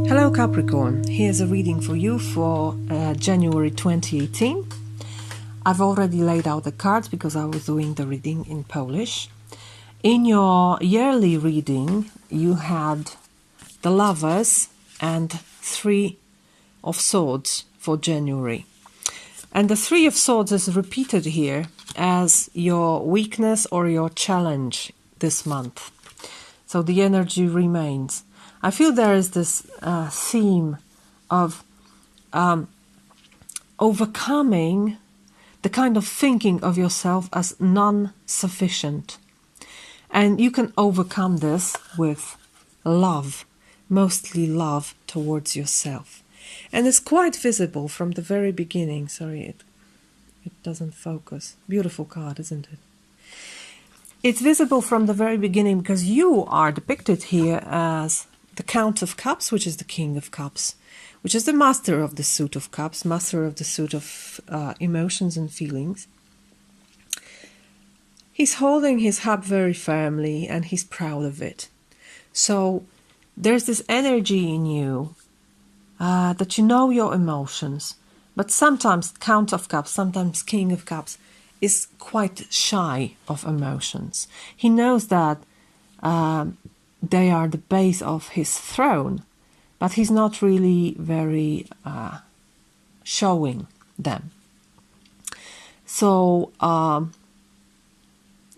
Hello Capricorn, here's a reading for you for January 2018. I've already laid out the cards because I was doing the reading in Polish. In your yearly reading, you had the Lovers and Three of Swords for January. And the Three of Swords is repeated here as your weakness or your challenge this month. So the energy remains. I feel there is this theme of overcoming the kind of thinking of yourself as non-sufficient. And you can overcome this with love, mostly love towards yourself. And it's quite visible from the very beginning. Sorry, it doesn't focus. Beautiful card, isn't it? It's visible from the very beginning because you are depicted here as the Count of Cups, which is the King of Cups, which is the master of the suit of cups, master of the suit of emotions and feelings. He's holding his cup very firmly and he's proud of it. So there's this energy in you that you know your emotions, but sometimes Count of Cups, sometimes King of Cups is quite shy of emotions. He knows that they are the base of his throne, but he's not really very showing them. So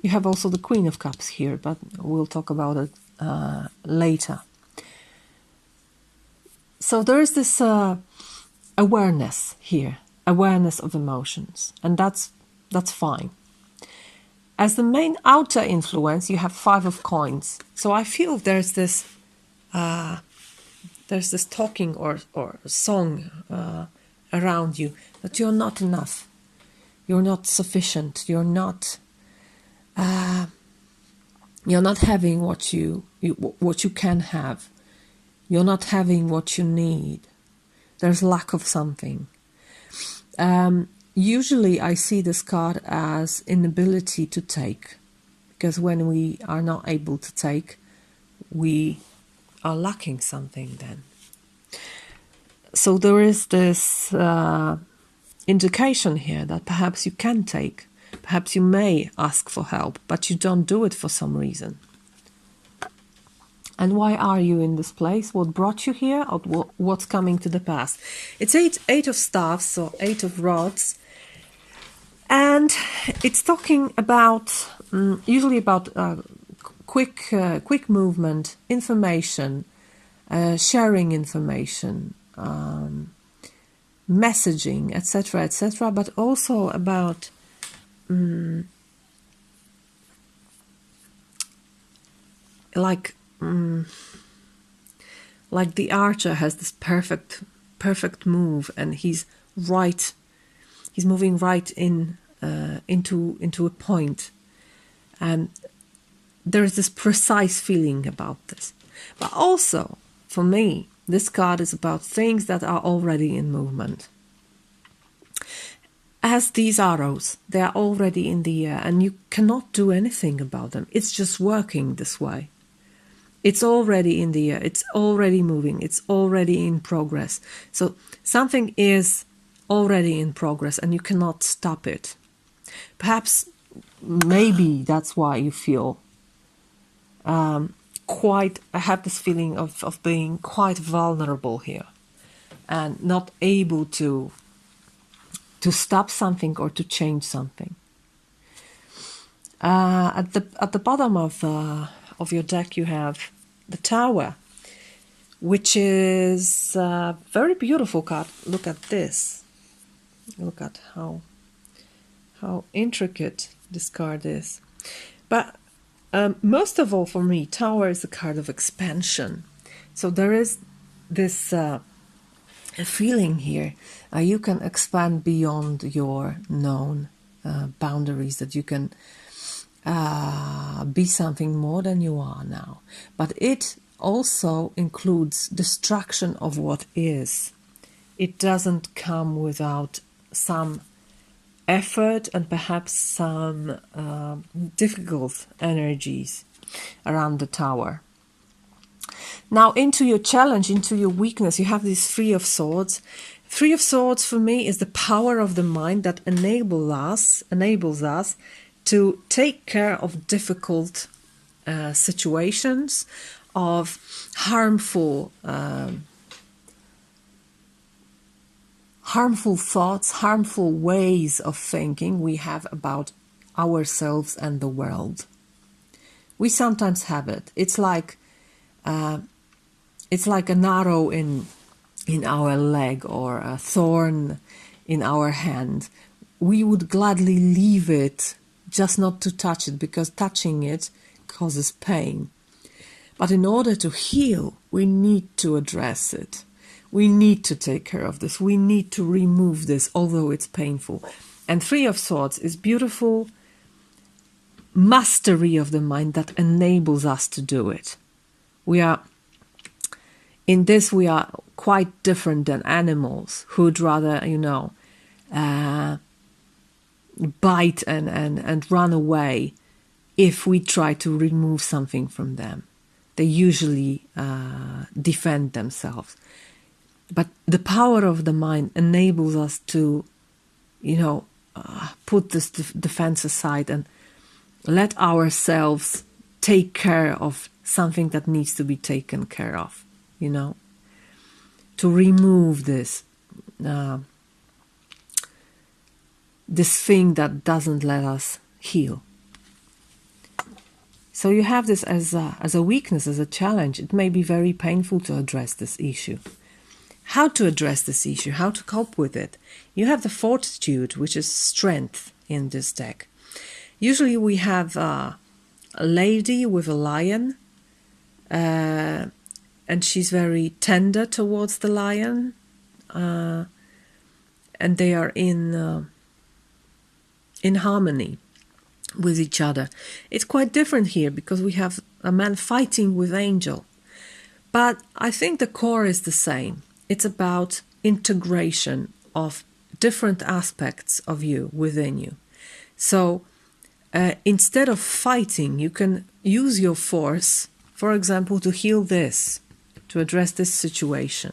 you have also the Queen of Cups here, but we'll talk about it later. So there is this awareness here, awareness of emotions, and that's fine. As the main outer influence, you have Five of Coins. So I feel there's this talking or song around you that you're not enough, you're not sufficient, you're not having what you can have, you're not having what you need. There's lack of something. Usually I see this card as inability to take, because when we are not able to take, we are lacking something then. So there is this indication here that perhaps you can take, perhaps you may ask for help, but you don't do it for some reason. And why are you in this place? What brought you here, or what's coming to the past? It's eight of staffs, so 8 of rods. And it's talking about, usually about quick movement, information, sharing information, messaging, etc., but also about like the archer has this perfect move, and he's moving right into a point, and there is this precise feeling about this. But also, for me, this card is about things that are already in movement. As these arrows, they are already in the air, and you cannot do anything about them. It's just working this way. It's already in the air, it's already moving, it's already in progress. So something is already in progress and you cannot stop it. Perhaps, maybe that's why you feel I have this feeling of being quite vulnerable here and not able to stop something or to change something. At the bottom of your deck you have the Tower, which is a very beautiful card. Look at this. Look at how intricate this card is. But most of all for me, Tower is a card of expansion. So there is this a feeling here. You can expand beyond your known boundaries, that you can be something more than you are now. But it also includes destruction of what is. It doesn't come without some effort and perhaps some difficult energies around the Tower. Now into your challenge, into your weakness, you have this Three of Swords. Three of Swords for me is the power of the mind that enables us to take care of difficult situations, of harmful thoughts, harmful ways of thinking we have about ourselves and the world. We sometimes have it. It's like an arrow in our leg or a thorn in our hand. We would gladly leave it, just not to touch it, because touching it causes pain. But in order to heal, we need to address it. We need to take care of this. We need to remove this, although it's painful. And Three of Swords is beautiful mastery of the mind that enables us to do it. We are quite different than animals who'd rather, bite and run away if we try to remove something from them. They usually defend themselves. But the power of the mind enables us to, put this defense aside and let ourselves take care of something that needs to be taken care of, to remove this thing that doesn't let us heal. So you have this as a weakness, as a challenge. It may be very painful to address this issue. How to address this issue, how to cope with it. You have the Fortitude, which is strength in this deck. Usually we have a lady with a lion, and she's very tender towards the lion, and they are in harmony with each other. It's quite different here because we have a man fighting with angel. But I think the core is the same. It's about integration of different aspects of you within you. So instead of fighting, you can use your force, for example, to heal this, to address this situation.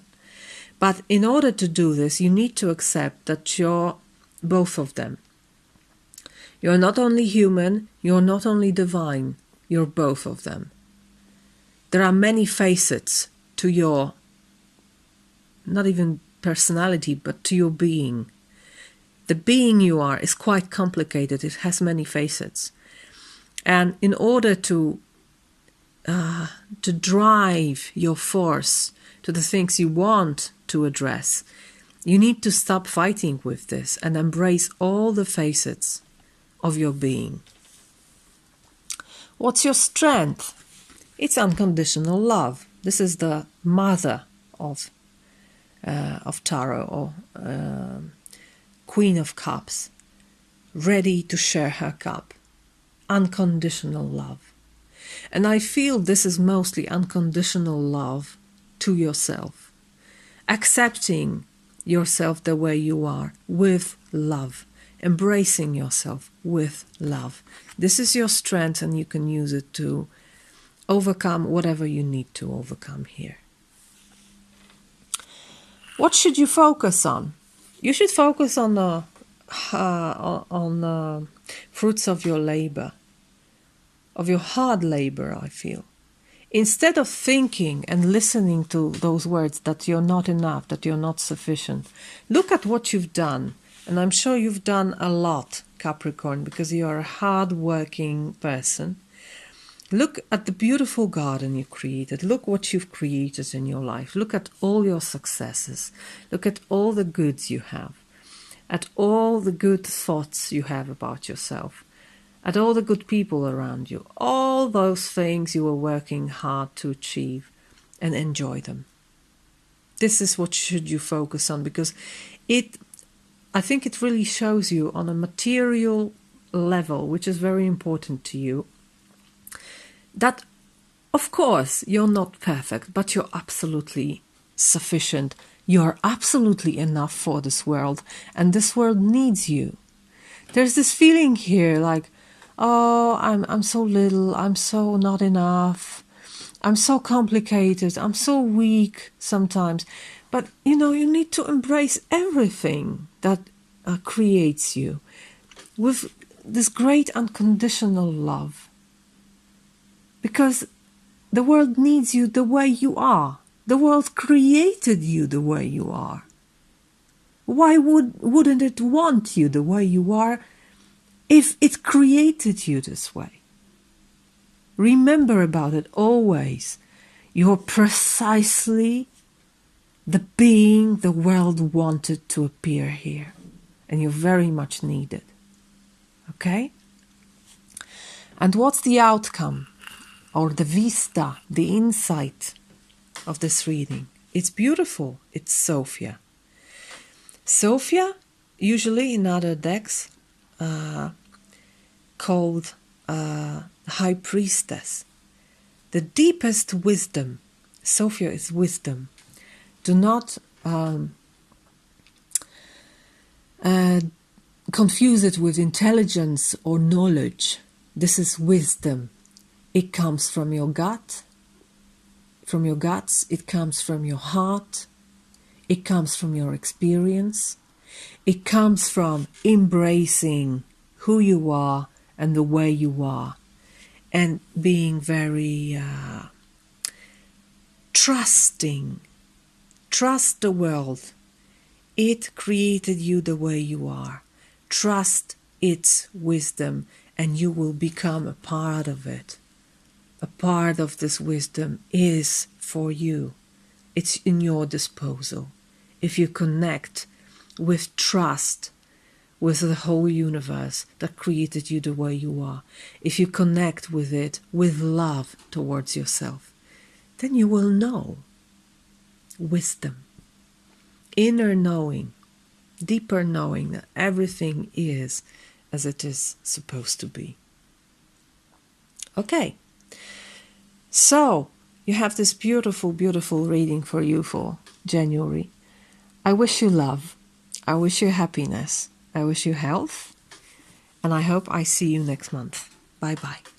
But in order to do this, you need to accept that you're both of them. You're not only human, you're not only divine, you're both of them. There are many facets to your, not even personality, but to your being. The being you are is quite complicated. It has many facets. And in order to drive your force to the things you want to address, you need to stop fighting with this and embrace all the facets of your being. What's your strength? It's unconditional love. This is the mother of Tarot, or Queen of Cups, ready to share her cup. Unconditional love. And I feel this is mostly unconditional love to yourself. Accepting yourself the way you are with love. Embracing yourself with love. This is your strength, and you can use it to overcome whatever you need to overcome here. What should you focus on? You should focus on the fruits of your labor, of your hard labor, I feel. Instead of thinking and listening to those words that you're not enough, that you're not sufficient, look at what you've done. And I'm sure you've done a lot, Capricorn, because you're a hard-working person. Look at the beautiful garden you created. Look what you've created in your life. Look at all your successes. Look at all the goods you have. At all the good thoughts you have about yourself. At all the good people around you. All those things you were working hard to achieve, and enjoy them. This is what should you focus on, because I think it really shows you on a material level, which is very important to you, that, of course, you're not perfect, but you're absolutely sufficient. You're absolutely enough for this world, and this world needs you. There's this feeling here like, oh, I'm so little, I'm so not enough, I'm so complicated, I'm so weak sometimes. But, you know, you need to embrace everything that creates you with this great unconditional love. Because the world needs you the way you are. The world created you the way you are. Why wouldn't it want you the way you are if it created you this way? Remember about it always. You're precisely the being the world wanted to appear here. And you're very much needed. Okay? And what's the outcome? Or the vista, the insight of this reading? It's beautiful. It's Sophia. Sophia, usually in other decks, called High Priestess. The deepest wisdom. Sophia is wisdom. Do not confuse it with intelligence or knowledge. This is wisdom. It comes from your gut, from your guts. It comes from your heart. It comes from your experience. It comes from embracing who you are and the way you are, and being very trusting. Trust the world. It created you the way you are. Trust its wisdom, and you will become a part of it. A part of this wisdom is for you. It's in your disposal. If you connect with trust with the whole universe that created you the way you are, if you connect with it with love towards yourself, then you will know wisdom, inner knowing, deeper knowing that everything is as it is supposed to be. Okay, so you have this beautiful, beautiful reading for you for January. I wish you love. I wish you happiness. I wish you health. And I hope I see you next month. Bye-bye.